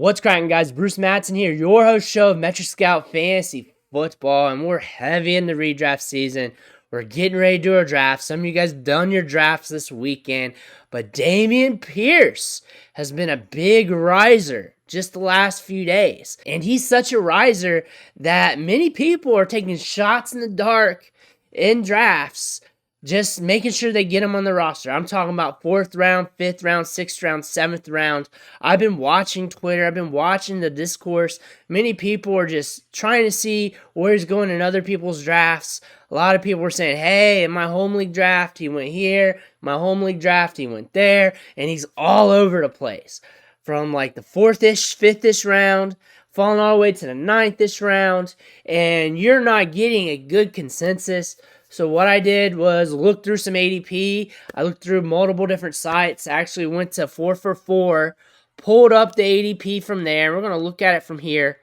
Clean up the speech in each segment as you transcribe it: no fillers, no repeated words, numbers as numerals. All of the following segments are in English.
What's cracking, guys? Bruce Matson here, your host show of Metro Scout Fantasy Football, and we're heavy in the redraft season. We're getting ready to do our draft. Some of you guys done your drafts this weekend, but Dameon Pierce has been a big riser just the last few days. And he's such a riser that many people are taking shots in the dark in drafts, just making sure they get him on the roster. I'm talking about 4th round, 5th round, 6th round, 7th round. I've been watching Twitter. I've been watching the discourse. Many people are just trying to see where he's going in other people's drafts. A lot of people were saying, hey, in my home league draft, he went here. My home league draft, he went there. And he's all over the place. From like the 4th-ish, 5th-ish round, falling all the way to the 9th-ish round. And you're not getting a good consensus. So what I did was look through some ADP. I looked through multiple different sites. I actually went to 4for4, pulled up the ADP from there. We're going to look at it from here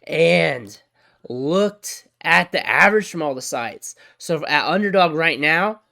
and looked at the average from all the sites. So at Underdog right now,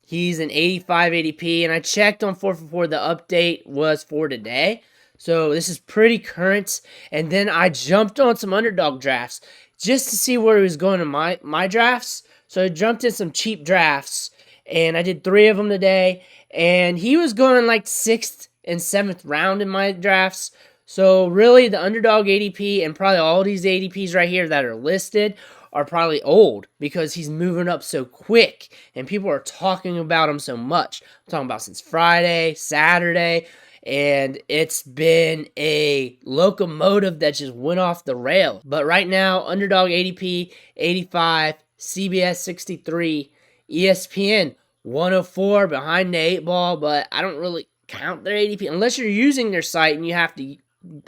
he's an 85 ADP, and I checked on 4for4. The update was for today. So this is pretty current. And then I jumped on some Underdog drafts just to see where he was going in my drafts. So I jumped in some cheap drafts, and I did 3 of them today, and he was going like 6th and 7th round in my drafts. So really, the Underdog ADP and probably all these ADPs right here that are listed are probably old because he's moving up so quick, and people are talking about him so much. I'm talking about since Friday, Saturday, and it's been a locomotive that just went off the rail. But right now, Underdog ADP 85, CBS 63, ESPN 104, behind the 8 ball, but I don't really count their ADP. Unless you're using their site and you have to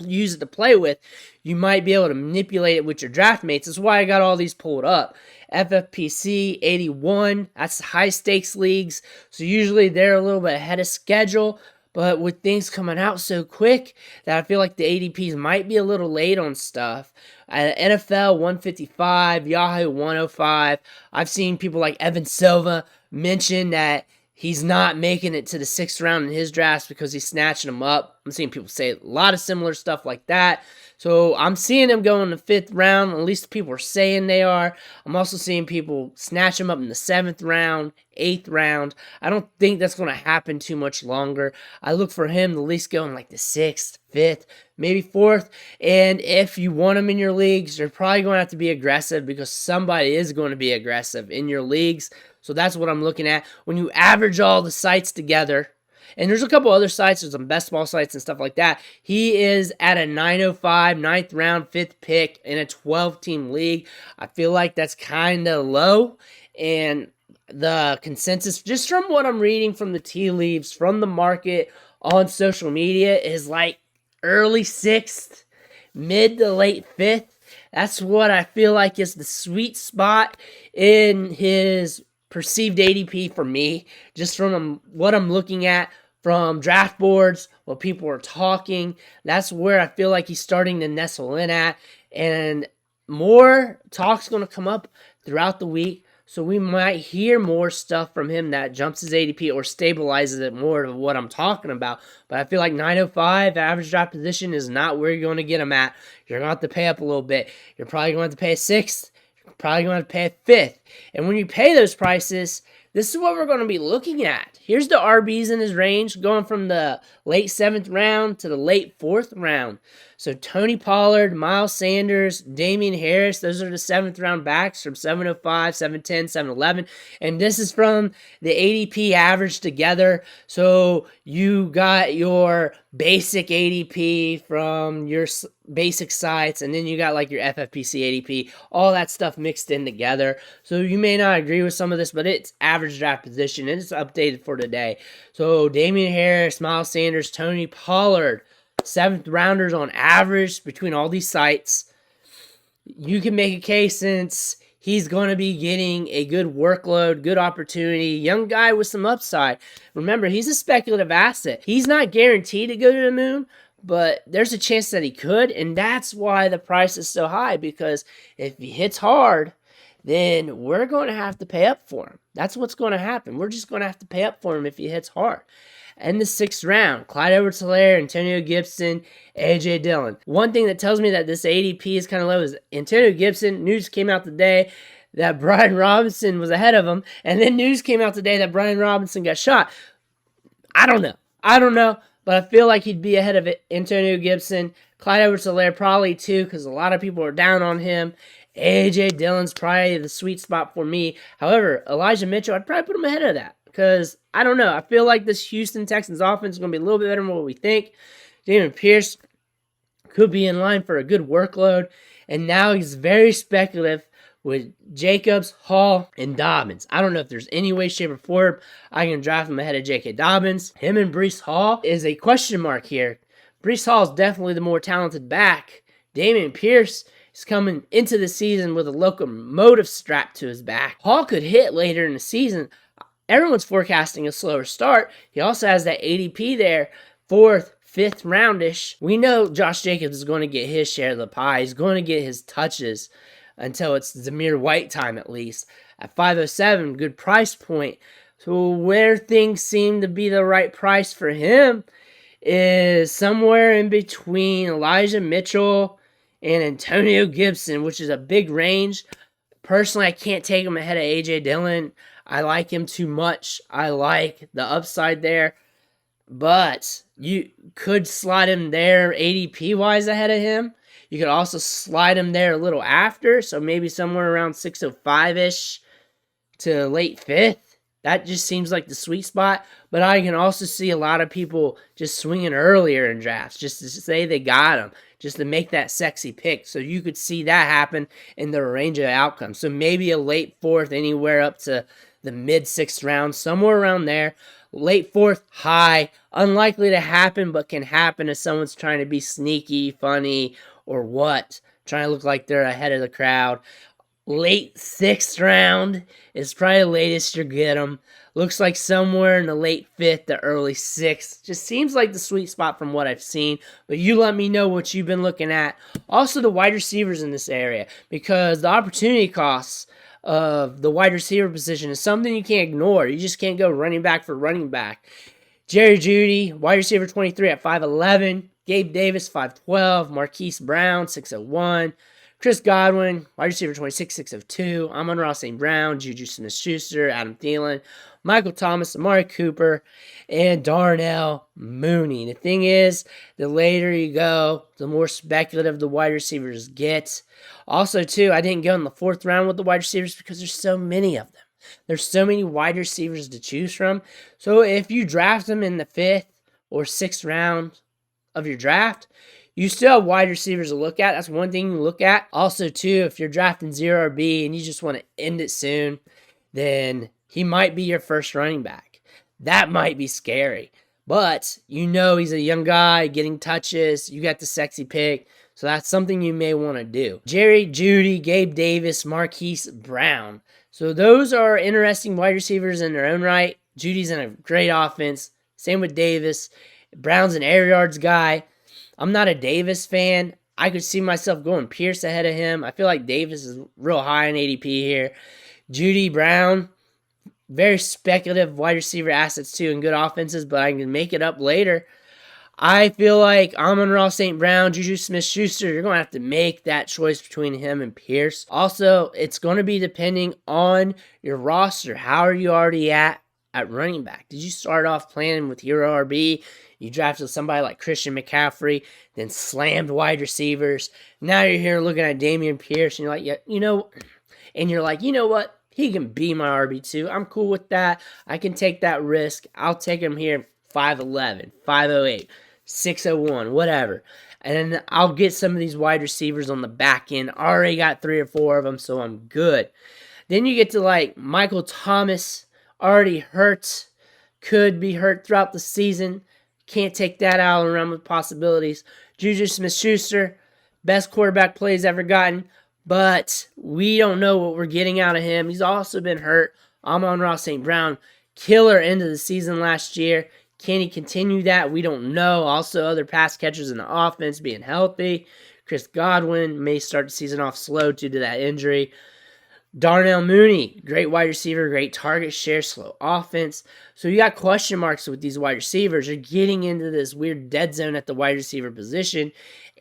use it to play with, you might be able to manipulate it with your draft mates. That's why I got all these pulled up. FFPC 81, that's high stakes leagues, so usually they're a little bit ahead of schedule. But with things coming out so quick that I feel like the ADPs might be a little late on stuff. NFL 155, Yahoo 105. I've seen people like Evan Silva mention that he's not making it to the 6th round in his drafts because he's snatching them up. I'm seeing people say a lot of similar stuff like that. So I'm seeing them go in the 5th round. At least people are saying they are. I'm also seeing people snatch them up in the 7th round, 8th round. I don't think that's going to happen too much longer. I look for him to at least go in like the 6th, 5th, maybe 4th. And if you want him in your leagues, you're probably going to have to be aggressive because somebody is going to be aggressive in your leagues. So that's what I'm looking at. When you average all the sites together, and there's a couple other sites, there's some best ball sites and stuff like that. He is at a 905, 9th round, 5th pick in a 12-team league. I feel like that's kind of low. And the consensus, just from what I'm reading from the tea leaves, from the market on social media, is like early 6th, mid to late 5th. That's what I feel like is the sweet spot in his perceived ADP for me, just from what I'm looking at from draft boards, what people are talking. That's where I feel like he's starting to nestle in at, and more talk's going to come up throughout the week, so we might hear more stuff from him that jumps his ADP or stabilizes it more to what I'm talking about. But I feel like 905 average draft position is not where you're going to get him at. You're going to have to pay up a little bit. You're probably going to have to pay a 6th. Probably going to have to pay a 5th. And when you pay those prices, this is what we're going to be looking at. Here's the RBs in his range, going from the late 7th round to the late 4th round. So Tony Pollard, Miles Sanders, Dameon Harris, those are the 7th round backs from 705, 710, 711. And this is from the ADP average together. So you got your basic ADP from your basic sites, and then you got like your FFPC ADP, all that stuff mixed in together. So you may not agree with some of this, but it's average draft position, and it's updated for today. So Dameon Harris, Miles Sanders, Tony Pollard, 7th rounders on average between all these sites. You can make a case since he's going to be getting a good workload, good opportunity, young guy with some upside. Remember, he's a speculative asset. He's not guaranteed to go to the moon, but there's a chance that he could, and that's why the price is so high, because if he hits hard, then we're going to have to pay up for him. That's what's going to happen. We're just going to have to pay up for him if he hits hard. In the 6th round, Clyde Edwards-Helaire, Antonio Gibson, A.J. Dillon. One thing that tells me that this ADP is kind of low is Antonio Gibson. News came out today that Brian Robinson was ahead of him, and then news came out today that Brian Robinson got shot. I don't know, but I feel like he'd be ahead of Antonio Gibson. Clyde Edwards-Helaire probably too, because a lot of people are down on him. A.J. Dillon's probably the sweet spot for me. However, Elijah Mitchell, I'd probably put him ahead of that, because I don't know. I feel like this Houston Texans offense is going to be a little bit better than what we think. Dameon Pierce could be in line for a good workload, and now he's very speculative with Jacobs, Hall, and Dobbins. I don't know if there's any way, shape, or form I can draft him ahead of J.K. Dobbins. Him and Breece Hall is a question mark here. Breece Hall is definitely the more talented back. Dameon Pierce is coming into the season with a locomotive strapped to his back. Hall could hit later in the season. Everyone's forecasting a slower start. He also has that ADP there, 4th, 5th roundish. We know Josh Jacobs is going to get his share of the pie. He's going to get his touches until it's Zamir White time at least. At 507, good price point. So where things seem to be the right price for him is somewhere in between Elijah Mitchell and Antonio Gibson, which is a big range. Personally, I can't take him ahead of A.J. Dillon. I like him too much. I like the upside there. But you could slide him there ADP-wise ahead of him. You could also slide him there a little after, so maybe somewhere around 605-ish to late 5th. That just seems like the sweet spot. But I can also see a lot of people just swinging earlier in drafts, just to say they got him, just to make that sexy pick. So you could see that happen in the range of outcomes. So maybe a late 4th, anywhere up to the mid-6th round, somewhere around there. Late 4th, high. Unlikely to happen, but can happen if someone's trying to be sneaky, funny, or what, trying to look like they're ahead of the crowd. Late 6th round is probably the latest you get them. Looks like somewhere in the late 5th to early 6th. Just seems like the sweet spot from what I've seen. But you let me know what you've been looking at. Also the wide receivers in this area, because the opportunity costs of the wide receiver position is something you can't ignore. You just can't go running back for running back. Jerry Jeudy, wide receiver 23 at 5'11". Gabe Davis, 5'12". Marquise Brown, 6'01". Chris Godwin, wide receiver 26, 6'2". Amon-Ra St. Brown, Juju Smith-Schuster, Adam Thielen, Michael Thomas, Amari Cooper, and Darnell Mooney. The thing is, the later you go, the more speculative the wide receivers get. Also, too, I didn't go in the 4th round with the wide receivers because there's so many of them. There's so many wide receivers to choose from. So if you draft them in the 5th or 6th round of your draft, you still have wide receivers to look at. That's one thing you look at. Also, too, if you're drafting 0 RB and you just want to end it soon, then he might be your first running back. That might be scary. But you know he's a young guy getting touches. You got the sexy pick. So that's something you may want to do. Jerry Jeudy, Gabe Davis, Marquise Brown. So those are interesting wide receivers in their own right. Judy's in a great offense. Same with Davis. Brown's an air yards guy. I'm not a Davis fan. I could see myself going Pierce ahead of him. I feel like Davis is real high in ADP here. Jeudy, Brown, very speculative wide receiver assets too and good offenses, but I can make it up later. I feel like Amon-Ra St. Brown, Juju Smith-Schuster, you're going to have to make that choice between him and Pierce. Also, it's going to be depending on your roster. How are you already at running back? Did you start off playing with hero RB? You drafted somebody like Christian McCaffrey, then slammed wide receivers. Now you're here looking at Dameon Pierce, and you're like, yeah, you know what? He can be my RB2. I'm cool with that. I can take that risk. I'll take him here 5'11", 5'08", 6'01", whatever. And then I'll get some of these wide receivers on the back end. Already got 3 or 4 of them, so I'm good. Then you get to like Michael Thomas, already hurt, could be hurt throughout the season. Can't take that out of the realm of possibilities. Juju Smith-Schuster, best quarterback play he's ever gotten, but we don't know what we're getting out of him. He's also been hurt. Amon-Ra St. Brown, killer end of the season last year. Can he continue that? We don't know. Also, other pass catchers in the offense being healthy. Chris Godwin may start the season off slow due to that injury. Darnell Mooney, great wide receiver, great target share, slow offense. So you got question marks with these wide receivers. You're getting into this weird dead zone at the wide receiver position.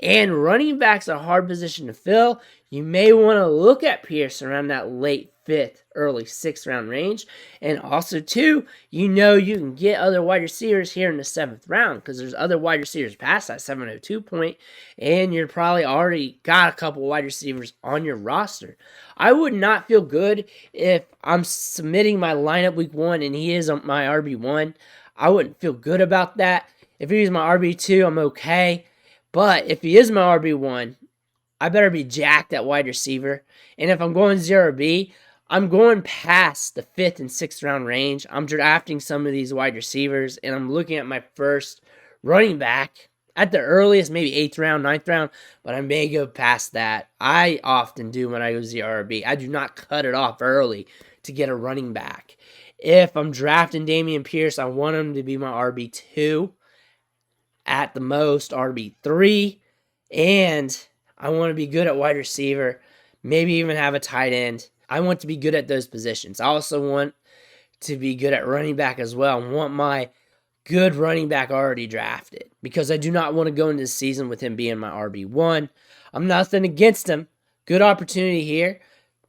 And running back's a hard position to fill. You may want to look at Pierce around that late 5th, early 6th round range. And also, too, you can get other wide receivers here in the 7th round because there's other wide receivers past that 702 point. And you're probably already got a couple wide receivers on your roster. I would not feel good if I'm submitting my lineup week 1 and he is my RB1. I wouldn't feel good about that. If he's my RB2, I'm okay. But if he is my RB1, I better be jacked at wide receiver. And if I'm going 0RB, I'm going past the 5th and 6th round range. I'm drafting some of these wide receivers, and I'm looking at my first running back at the earliest, maybe 8th round, 9th round, but I may go past that. I often do when I go 0RB. I do not cut it off early to get a running back. If I'm drafting Dameon Pierce, I want him to be my RB2, at the most RB3, and I want to be good at wide receiver, maybe even have a tight end. I want to be good at those positions. I also want to be good at running back as well. I want my good running back already drafted because I do not want to go into the season with him being my RB1. I'm nothing against him. Good opportunity here.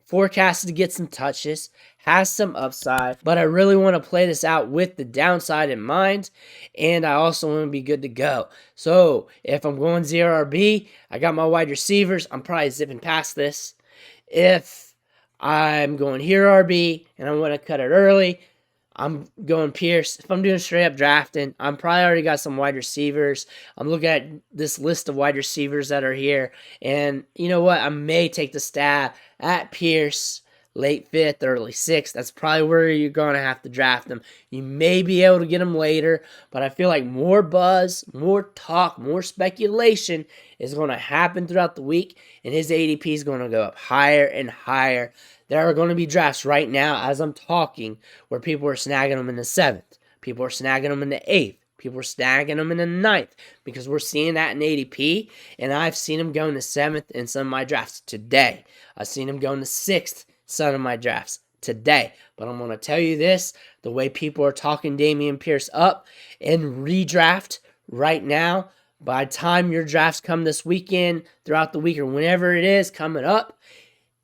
Forecasted to get some touches, has some upside, but I really want to play this out with the downside in mind, and I also want to be good to go. So if I'm going 0RB, I got my wide receivers, I'm probably zipping past this. If I'm going here RB and I want to cut it early, I'm going Pierce. If I'm doing straight up drafting, I'm probably already got some wide receivers. I'm looking at this list of wide receivers that are here. And you know what? I may take the stab at Pierce late 5th, early 6th. That's probably where you're going to have to draft them. You may be able to get them later, but I feel like more buzz, more talk, more speculation is going to happen throughout the week, and his ADP is going to go up higher and higher. There are going to be drafts right now as I'm talking where people are snagging them in the 7th. People are snagging them in the 8th. People are snagging them in the 9th because we're seeing that in ADP, and I've seen them go in the 7th in some of my drafts today. I've seen them go in the 6th some of my drafts today. But I'm going to tell you this, the way people are talking Dameon Pierce up in redraft right now, by the time your drafts come this weekend, throughout the week, or whenever it is coming up,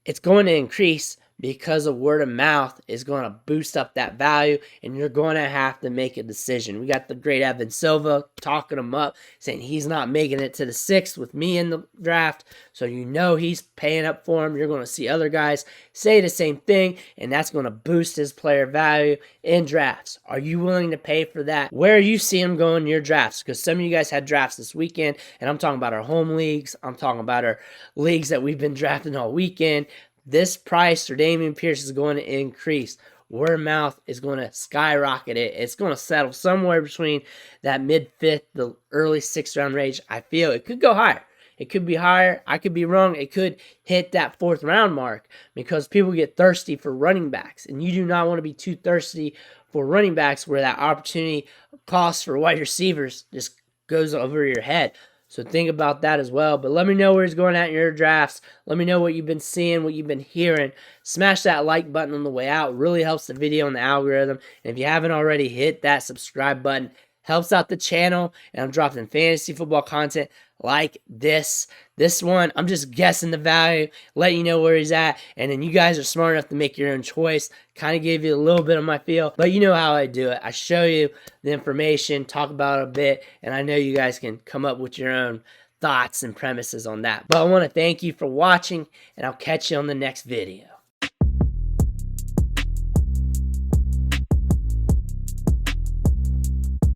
it's going to increase because of word of mouth is going to boost up that value, and you're going to have to make a decision. We got the great Evan Silva talking him up, saying he's not making it to the 6th with me in the draft, so you know he's paying up for him. You're going to see other guys say the same thing, and that's going to boost his player value in drafts. Are you willing to pay for that? Where you see him going in your drafts? Because some of you guys had drafts this weekend, and I'm talking about our home leagues. I'm talking about our leagues that we've been drafting all weekend. This price for Dameon Pierce is going to increase. Word of mouth is going to skyrocket it. It's going to settle somewhere between that mid-5th, the early 6th round range. I feel it could go higher. It could be higher. I could be wrong. It could hit that 4th round mark because people get thirsty for running backs. And you do not want to be too thirsty for running backs where that opportunity cost for wide receivers just goes over your head. So think about that as well. But let me know where he's going at in your drafts. Let me know what you've been seeing, what you've been hearing. Smash that like button on the way out. It really helps the video and the algorithm. And if you haven't already, hit that subscribe button. Helps out the channel. And I'm dropping fantasy football content like this. This one, I'm just guessing the value, letting you know where he's at, and then you guys are smart enough to make your own choice. Kind of gave you a little bit of my feel, but you know how I do it. I show you the information, talk about it a bit, and I know you guys can come up with your own thoughts and premises on that. But I want to thank you for watching, and I'll catch you on the next video.